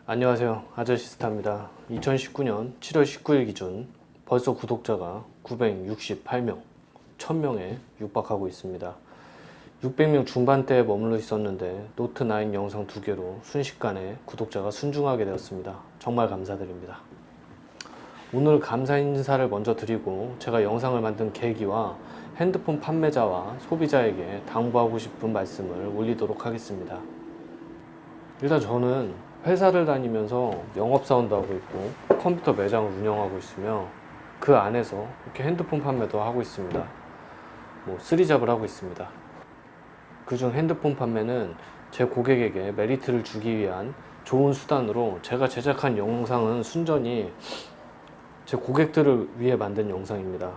안녕하세요. 아저씨스타입니다. 2019년 7월 19일 기준 벌써 구독자가 968명, 1000명에 육박하고 있습니다. 600명 중반대에 머물러 있었는데 노트9 영상 2개로 순식간에 구독자가 순증하게 되었습니다. 정말 감사드립니다. 오늘 감사 인사를 먼저 드리고 제가 영상을 만든 계기와 핸드폰 판매자와 소비자에게 당부하고 싶은 말씀을 올리도록 하겠습니다. 일단 저는 회사를 다니면서 영업사원도 하고 있고 컴퓨터 매장을 운영하고 있으며 그 안에서 이렇게 핸드폰 판매도 하고 있습니다. 쓰리잡을 하고 있습니다. 그중 핸드폰 판매는 제 고객에게 메리트를 주기 위한 좋은 수단으로 제가 제작한 영상은 순전히 제 고객들을 위해 만든 영상입니다.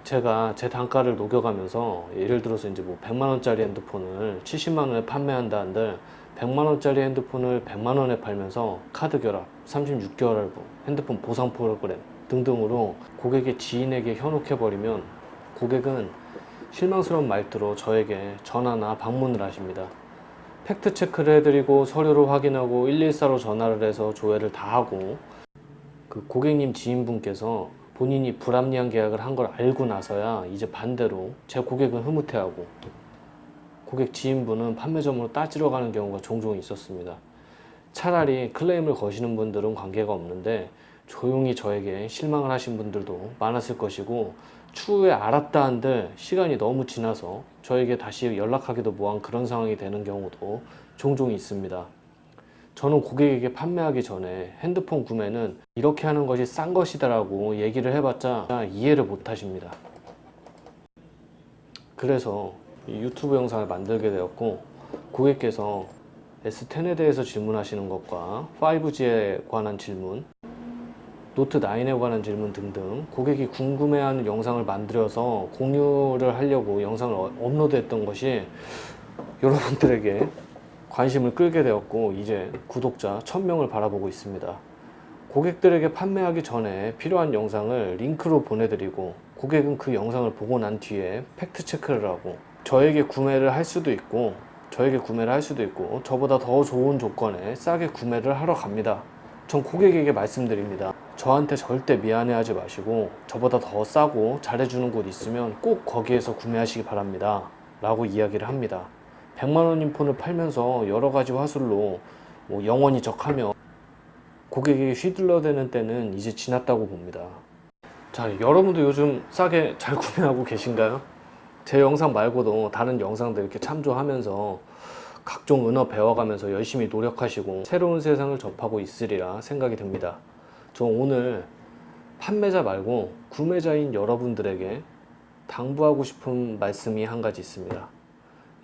제가 제 단가를 녹여가면서 예를 들어서 이제 100만원짜리 핸드폰을 70만원에 판매한다 한들 100만원짜리 핸드폰을 100만원에 팔면서 카드 결합, 36개월 할부, 핸드폰 보상 프로그램 등등으로 고객의 지인에게 현혹해버리면 고객은 실망스러운 말투로 저에게 전화나 방문을 하십니다. 팩트 체크를 해드리고 서류를 확인하고 114로 전화를 해서 조회를 다 하고 그 고객님 지인분께서 본인이 불합리한 계약을 한 걸 알고 나서야 이제 반대로 제 고객은 흐뭇해하고 고객 지인분은 판매점으로 따지러 가는 경우가 종종 있었습니다. 차라리 클레임을 거시는 분들은 관계가 없는데 조용히 저에게 실망을 하신 분들도 많았을 것이고 추후에 알았다 한들 시간이 너무 지나서 저에게 다시 연락하기도 뭐한 그런 상황이 되는 경우도 종종 있습니다. 저는 고객에게 판매하기 전에 핸드폰 구매는 이렇게 하는 것이 싼 것이다라고 얘기를 해봤자 이해를 못 하십니다. 그래서 이 유튜브 영상을 만들게 되었고 고객께서 S10에 대해서 질문하시는 것과 5G에 관한 질문, 노트9에 관한 질문 등등 고객이 궁금해하는 영상을 만들어서 공유를 하려고 영상을 업로드했던 것이 여러분들에게 관심을 끌게 되었고 이제 구독자 1000명을 바라보고 있습니다. 고객들에게 판매하기 전에 필요한 영상을 링크로 보내드리고 고객은 그 영상을 보고 난 뒤에 팩트 체크를 하고 저에게 구매를 할 수도 있고 저보다 더 좋은 조건에 싸게 구매를 하러 갑니다. 전 고객에게 말씀드립니다. 저한테 절대 미안해하지 마시고 저보다 더 싸고 잘해주는 곳 있으면 꼭 거기에서 구매하시기 바랍니다 라고 이야기를 합니다. 100만원인 폰을 팔면서 여러가지 화술로 영원히 적하며 고객에게 휘둘러대는 때는 이제 지났다고 봅니다. 자, 여러분도 요즘 싸게 잘 구매하고 계신가요? 제 영상 말고도 다른 영상들 이렇게 참조하면서 각종 은어 배워가면서 열심히 노력하시고 새로운 세상을 접하고 있으리라 생각이 듭니다. 저 오늘 판매자 말고 구매자인 여러분들에게 당부하고 싶은 말씀이 한 가지 있습니다.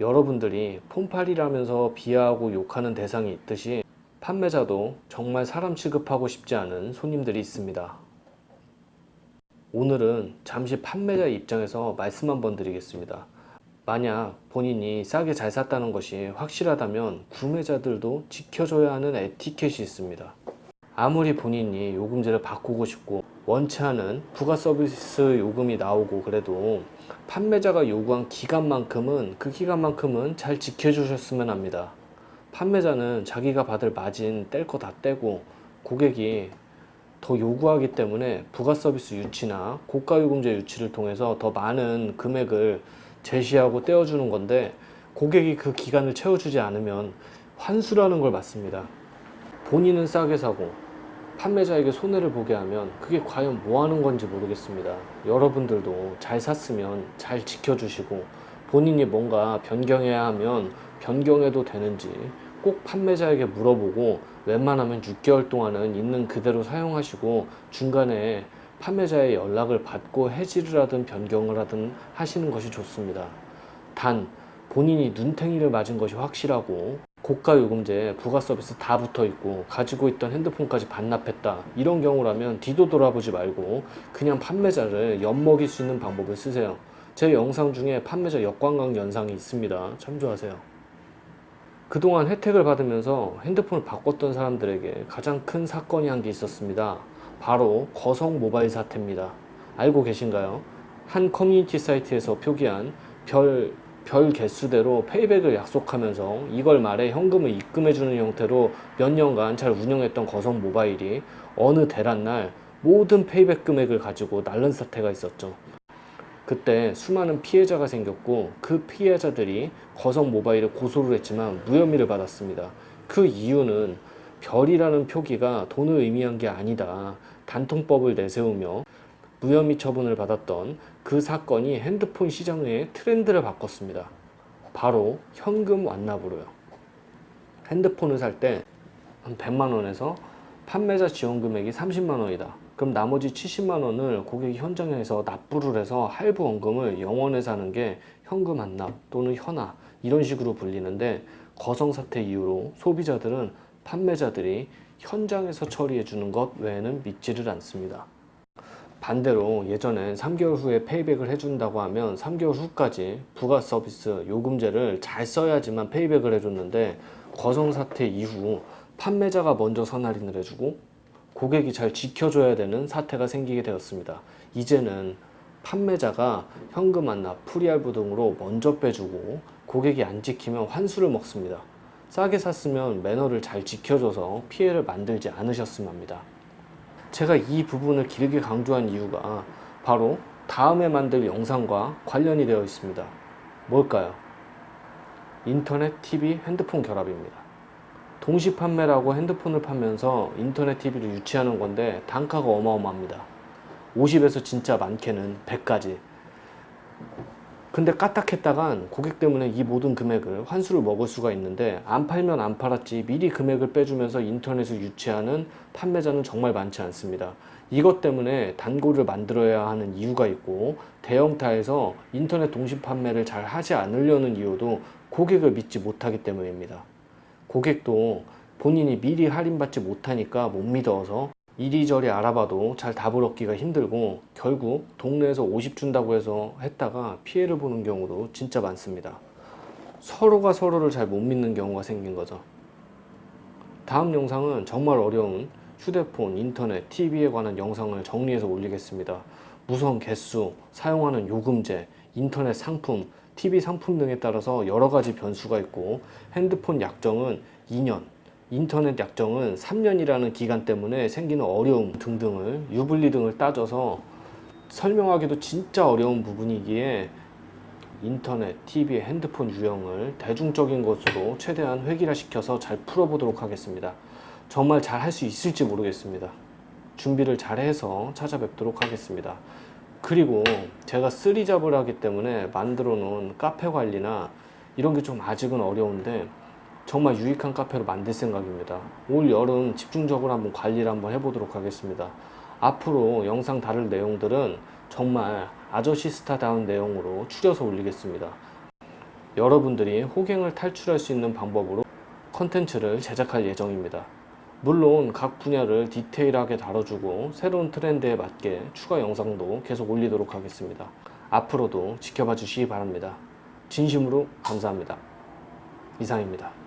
여러분들이 폰팔이라면서 비하하고 욕하는 대상이 있듯이 판매자도 정말 사람 취급하고 싶지 않은 손님들이 있습니다. 오늘은 잠시 판매자 입장에서 말씀 한번 드리겠습니다. 만약 본인이 싸게 잘 샀다는 것이 확실하다면 구매자들도 지켜줘야 하는 에티켓이 있습니다. 아무리 본인이 요금제를 바꾸고 싶고 원치 않은 부가 서비스 요금이 나오고 그래도 판매자가 요구한 기간만큼은 그 기간만큼은 잘 지켜주셨으면 합니다. 판매자는 자기가 받을 마진 뗄 거 다 떼고 고객이 더 요구하기 때문에 부가 서비스 유치나 고가 요금제 유치를 통해서 더 많은 금액을 제시하고 떼어주는 건데 고객이 그 기간을 채워주지 않으면 환수라는 걸 받습니다. 본인은 싸게 사고 판매자에게 손해를 보게 하면 그게 과연 뭐 하는 건지 모르겠습니다. 여러분들도 잘 샀으면 잘 지켜주시고 본인이 뭔가 변경해야 하면 변경해도 되는지 꼭 판매자에게 물어보고 웬만하면 6개월 동안은 있는 그대로 사용하시고 중간에 판매자의 연락을 받고 해지를 하든 변경을 하든 하시는 것이 좋습니다. 단 본인이 눈탱이를 맞은 것이 확실하고 고가 요금제 부가 서비스 다 붙어 있고 가지고 있던 핸드폰까지 반납했다 이런 경우라면 뒤도 돌아보지 말고 그냥 판매자를 엿먹일 수 있는 방법을 쓰세요. 제 영상 중에 판매자 역관광 영상이 있습니다. 참조하세요. 그동안 혜택을 받으면서 핸드폰을 바꿨던 사람들에게 가장 큰 사건이 한 게 있었습니다. 바로 거성 모바일 사태입니다. 알고 계신가요? 한 커뮤니티 사이트에서 표기한 별 별 개수대로 페이백을 약속하면서 이걸 말해 현금을 입금해주는 형태로 몇 년간 잘 운영했던 거성 모바일이 어느 대란날 모든 페이백 금액을 가지고 날른 사태가 있었죠. 그때 수많은 피해자가 생겼고 그 피해자들이 거성 모바일에 고소를 했지만 무혐의를 받았습니다. 그 이유는 별이라는 표기가 돈을 의미한 게 아니다. 단통법을 내세우며 무혐의 처분을 받았던 그 사건이 핸드폰 시장의 트렌드를 바꿨습니다. 바로 현금 완납으로요. 핸드폰을 살 때 한 100만 원에서 판매자 지원 금액이 30만 원이다. 그럼 나머지 70만 원을 고객이 현장에서 납부를 해서 할부 원금을 영원에 사는 게 현금 완납 또는 현화 이런 식으로 불리는데 거성 사태 이후로 소비자들은 판매자들이 현장에서 처리해 주는 것 외에는 믿지를 않습니다. 반대로 예전엔 3개월 후에 페이백을 해준다고 하면 3개월 후까지 부가 서비스 요금제를 잘 써야지만 페이백을 해줬는데 거성 사태 이후 판매자가 먼저 선할인을 해주고 고객이 잘 지켜줘야 되는 사태가 생기게 되었습니다. 이제는 판매자가 현금 완납, 프리할부 등으로 먼저 빼주고 고객이 안 지키면 환수를 먹습니다. 싸게 샀으면 매너를 잘 지켜줘서 피해를 만들지 않으셨으면 합니다. 제가 이 부분을 길게 강조한 이유가 바로 다음에 만들 영상과 관련이 되어 있습니다. 뭘까요? 인터넷, TV, 핸드폰 결합입니다. 동시 판매라고 핸드폰을 팔면서 인터넷, TV를 유치하는 건데 단가가 어마어마합니다. 50에서 진짜 많게는 100까지. 근데 까딱했다간 고객 때문에 이 모든 금액을 환수를 먹을 수가 있는데 안 팔면 안 팔았지 미리 금액을 빼주면서 인터넷을 유치하는 판매자는 정말 많지 않습니다. 이것 때문에 단골을 만들어야 하는 이유가 있고 대형타에서 인터넷 동시 판매를 잘 하지 않으려는 이유도 고객을 믿지 못하기 때문입니다. 고객도 본인이 미리 할인받지 못하니까 못 믿어서 이리저리 알아봐도 잘 답을 얻기가 힘들고 결국 동네에서 50 준다고 해서 했다가 피해를 보는 경우도 진짜 많습니다. 서로가 서로를 잘 못 믿는 경우가 생긴 거죠. 다음 영상은 정말 어려운 휴대폰, 인터넷, TV에 관한 영상을 정리해서 올리겠습니다. 무선 개수, 사용하는 요금제, 인터넷 상품, TV 상품 등에 따라서 여러 가지 변수가 있고 핸드폰 약정은 2년, 인터넷 약정은 3년이라는 기간 때문에 생기는 어려움 등등을 유불리 등을 따져서 설명하기도 진짜 어려운 부분이기에 인터넷, TV, 핸드폰 유형을 대중적인 것으로 최대한 획일화시켜서 잘 풀어보도록 하겠습니다. 정말 잘 할 수 있을지 모르겠습니다. 준비를 잘 해서 찾아뵙도록 하겠습니다. 그리고 제가 쓰리잡을 하기 때문에 만들어 놓은 카페 관리나 이런 게 좀 아직은 어려운데 정말 유익한 카페로 만들 생각입니다. 올 여름 집중적으로 한번 관리를 한번 해보도록 하겠습니다. 앞으로 영상 다룰 내용들은 정말 아저씨스타다운 내용으로 추려서 올리겠습니다. 여러분들이 호갱을 탈출할 수 있는 방법으로 컨텐츠를 제작할 예정입니다. 물론 각 분야를 디테일하게 다뤄주고 새로운 트렌드에 맞게 추가 영상도 계속 올리도록 하겠습니다. 앞으로도 지켜봐 주시기 바랍니다. 진심으로 감사합니다. 이상입니다.